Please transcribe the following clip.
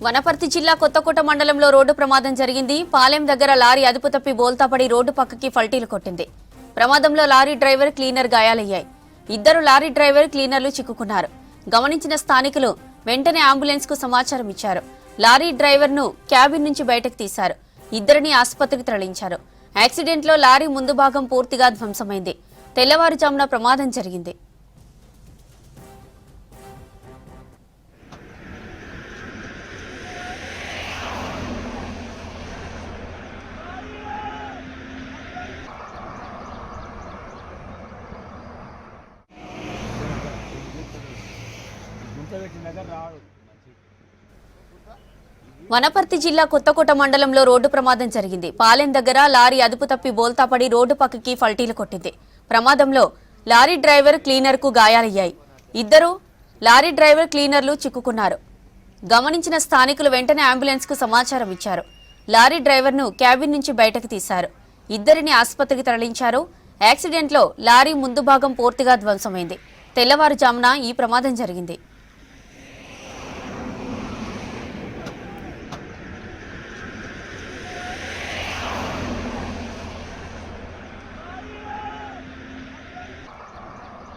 వనపర్తి జిల్లా కొత్తకోట మండలంలో రోడ్డు ప్రమాదం జరిగింది. పాలెం దగ్గర లారీ అదుపు తప్పి బోల్తాపడి రోడ్డు పక్కకి పల్టీలు కొట్టింది. ప్రమాదంలో లారీ డ్రైవర్, క్లీనర్ గాయాలయ్యాయి. ఇద్దరు లారీ డ్రైవర్, క్లీనర్లు చిక్కుకున్నారు. గమనించిన స్థానికులు వెంటనే అంబులెన్స్ కు సమాచారం ఇచ్చారు. లారీ డ్రైవర్ ను క్యాబిన్ నుంచి బయటకు తీశారు. ఇద్దరిని ఆసుపత్రికి తరలించారు. యాక్సిడెంట్ లో లారీ ముందు భాగం పూర్తిగా ధ్వంసమైంది. తెల్లవారుజామున ప్రమాదం జరిగింది. వనపర్తి జిల్లా కొత్తకోట మండలంలో రోడ్డు ప్రమాదం జరిగింది. పాలెం దగ్గర లారీ అదుపు తప్పి బోల్తాపడి రోడ్డు పక్కకి పల్టీలు కొట్టింది. ప్రమాదంలో లారీ డ్రైవర్, క్లీనర్ కు గాయాలయ్యాయి. ఇద్దరు లారీ డ్రైవర్, క్లీనర్లు చిక్కుకున్నారు. గమనించిన స్థానికులు వెంటనే అంబులెన్స్ కు సమాచారం ఇచ్చారు. లారీ డ్రైవర్ ను క్యాబిన్ నుంచి బయటకు తీశారు. ఇద్దరిని ఆసుపత్రికి తరలించారు. యాక్సిడెంట్ లో లారీ ముందు భాగం పూర్తిగా ధ్వంసమైంది. తెల్లవారుజామున ఈ ప్రమాదం జరిగింది.